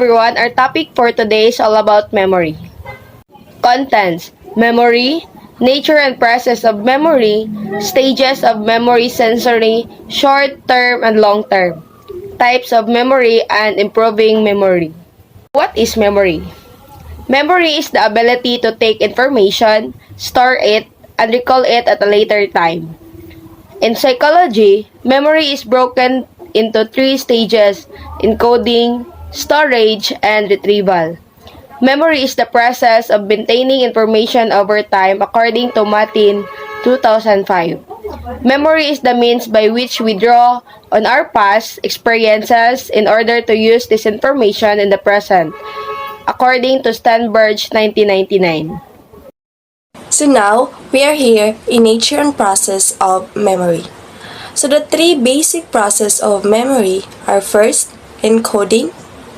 everyone, our topic for today is all about memory. Contents: memory, nature and process of memory, stages of memory sensory, short-term and long-term, types of memory and improving memory. What is memory? Memory is the ability to take information, store it, and recall it at a later time. In psychology, memory is broken into three stages: encoding, storage, and retrieval. Memory is the process of maintaining information over time according to Martin 2005. Memory is the means by which we draw on our past experiences in order to use this information in the present, according to Sternberg 1999. So now, we are here in nature and process of memory. So the three basic process of memory are first, encoding,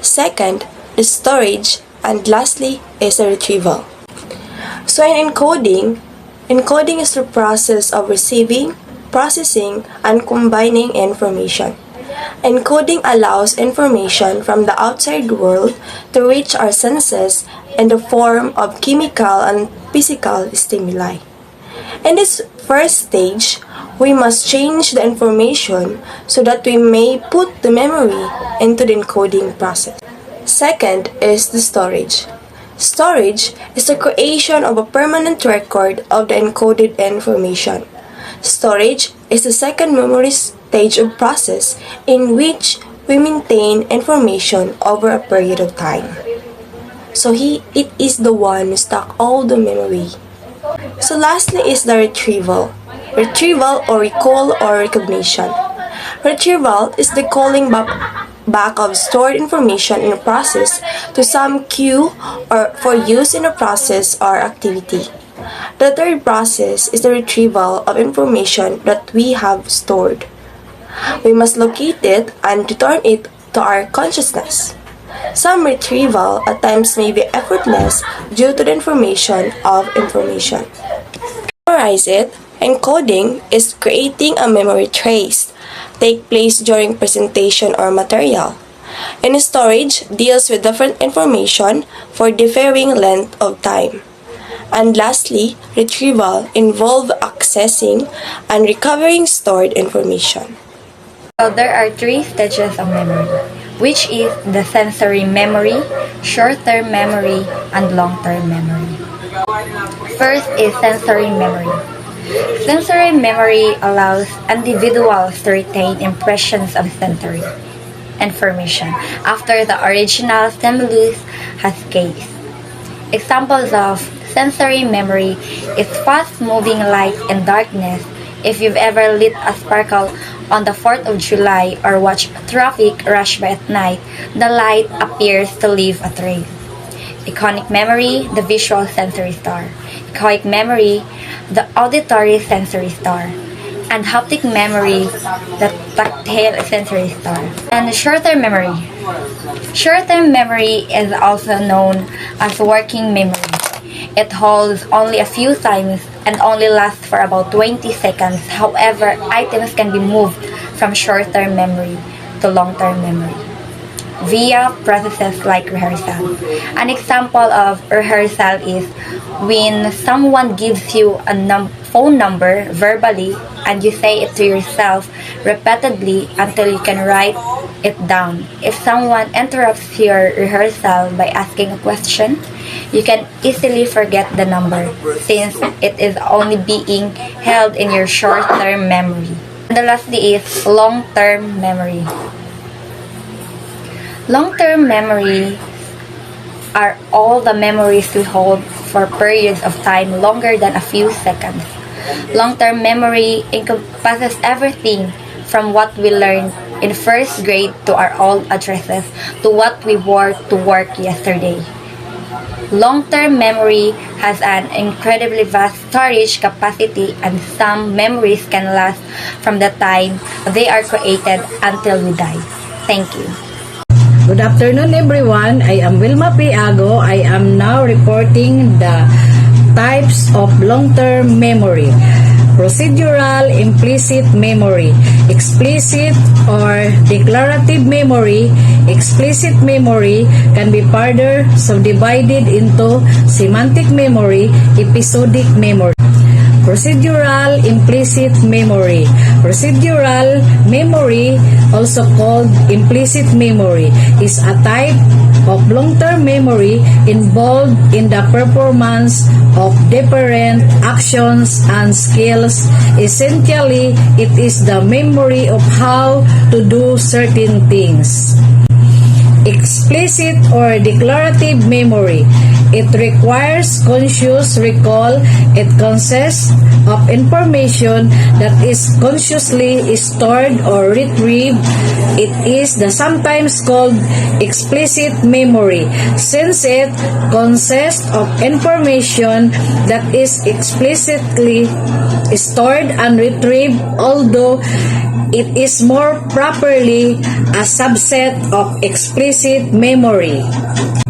second, the storage, and lastly is the retrieval. So in encoding is the process of receiving, processing, and combining information. Encoding allows information from the outside world to reach our senses in the form of chemical and physical stimuli. In this first stage, we must change the information so that we may put the memory into the encoding process. Second is the storage. Storage is the creation of a permanent record of the encoded information. Storage is the second memory stage of process in which we maintain information over a period of time. So it is the one who stocks all the memory. So lastly is the retrieval. Retrieval or recall or recognition. Retrieval is the calling back of stored information in a process to some queue or for use in a process or activity. The third process is the retrieval of information that we have stored. We must locate it and return it to our consciousness. Some retrieval at times may be effortless due to the information of information. To summarize it, encoding is creating a memory trace, take place during presentation or material. And storage deals with different information for differing length of time. And lastly, retrieval involves accessing and recovering stored information. So there are three stages of memory, which is the sensory memory, short-term memory, and long-term memory. First is sensory memory. Sensory memory allows individuals to retain impressions of sensory information after the original stimulus has ceased. Examples of sensory memory is fast-moving light and darkness. If you've ever lit a sparkle on the 4th of July or watched traffic rush by at night, the light appears to leave a trail. Iconic memory, the visual sensory star. Echoic memory, the auditory sensory star. And haptic memory, the tactile sensory star. And short-term memory. Short-term memory is also known as working memory. It holds only a few times and only lasts for about 20 seconds. However, items can be moved from short-term memory to long-term memory via processes like rehearsal. An example of rehearsal is when someone gives you a phone number verbally and you say it to yourself repeatedly until you can write it down. If someone interrupts your rehearsal by asking a question, you can easily forget the number since it is only being held in your short-term memory. And the lastly is long-term memory. Long-term memory are all the memories we hold for periods of time longer than a few seconds. Long-term memory encompasses everything from what we learned in first grade to our old addresses to what we wore to work yesterday. Long-term memory has an incredibly vast storage capacity and some memories can last from the time they are created until we die. Thank you. Good afternoon everyone, I am Wilma Piago. I am now reporting the types of long-term memory. procedural implicit memory, explicit or declarative memory. Explicit memory can be further subdivided into semantic memory, episodic memory. Procedural implicit memory. Procedural memory, also called implicit memory, is a type of long-term memory involved in the performance of different actions and skills. Essentially, it is the memory of how to do certain things. Explicit or declarative memory. It requires conscious recall. It consists of information that is consciously stored or retrieved. It is the sometimes called explicit memory, since it consists of information that is explicitly stored and retrieved, although it is more properly a subset of explicit memory.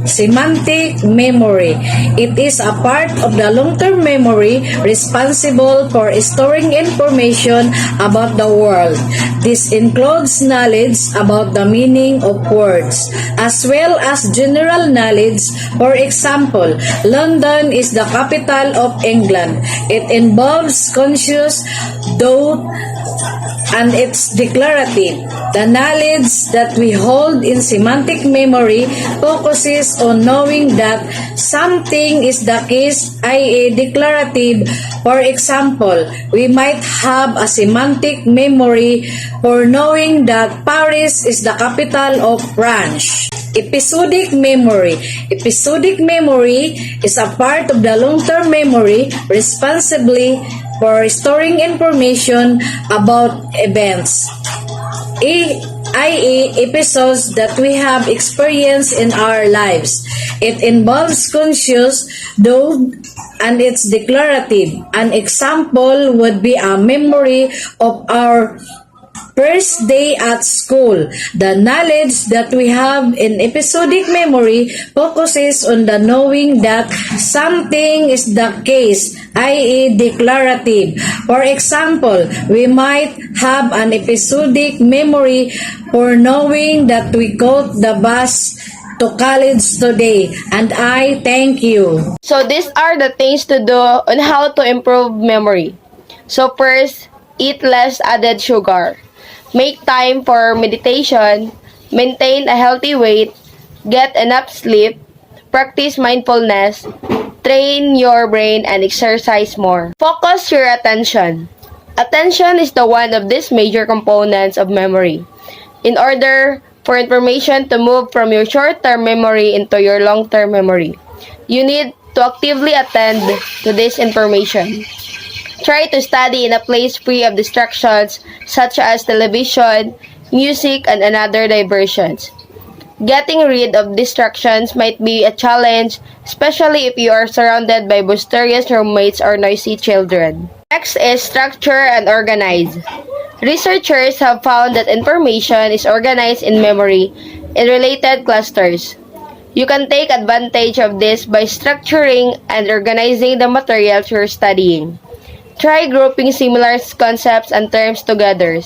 Semantic memory. It is a part of the long-term memory responsible for storing information about the world. This includes knowledge about the meaning of words, as well as general knowledge. For example, London is the capital of England. It involves conscious thought and it's declarative. The knowledge that we hold in semantic memory focuses on knowing that something is the case, i.e. declarative. For example, we might have a semantic memory for knowing that Paris is the capital of France. Episodic memory. Episodic memory is a part of the long-term memory responsibly for storing information about events, i.e. episodes that we have experienced in our lives. It involves conscious thought and it's declarative. An example would be a memory of our first day at school. The knowledge that we have in episodic memory focuses on the knowing that something is the case, i.e. declarative. For example, we might have an episodic memory for knowing that we caught the bus to college today, and I thank you. So these are the things to do on how to improve memory. So first, eat less added sugar. Make time for meditation, maintain a healthy weight, get enough sleep, practice mindfulness, train your brain, and exercise more. Focus your attention. Attention is the one of these major components of memory. In order for information to move from your short-term memory into your long-term memory, you need to actively attend to this information. Try to study in a place free of distractions such as television, music, and other diversions. Getting rid of distractions might be a challenge, especially if you are surrounded by boisterous roommates or noisy children. Next is structure and organize. Researchers have found that information is organized in memory in related clusters. You can take advantage of this by structuring and organizing the materials you're studying. Try grouping similar concepts and terms together,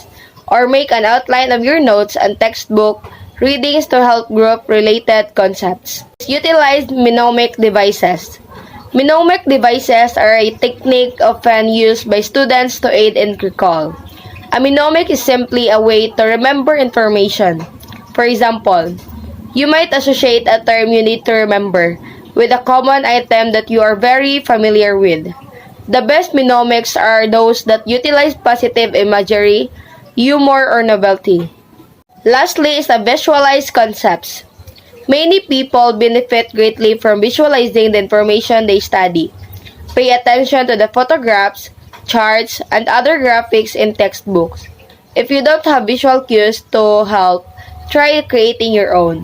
or make an outline of your notes and textbook readings to help group related concepts. Utilize mnemonic devices. Mnemonic devices are a technique often used by students to aid in recall. A mnemonic is simply a way to remember information. For example, you might associate a term you need to remember with a common item that you are very familiar with. The best mnemonics are those that utilize positive imagery, humor, or novelty. Lastly is the visualize concepts. Many people benefit greatly from visualizing the information they study. Pay attention to the photographs, charts, and other graphics in textbooks. If you don't have visual cues to help, try creating your own.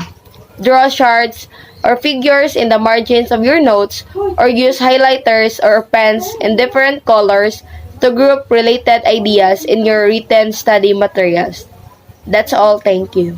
Draw charts or figures in the margins of your notes, or use highlighters or pens in different colors to group related ideas in your written study materials. That's all. Thank you.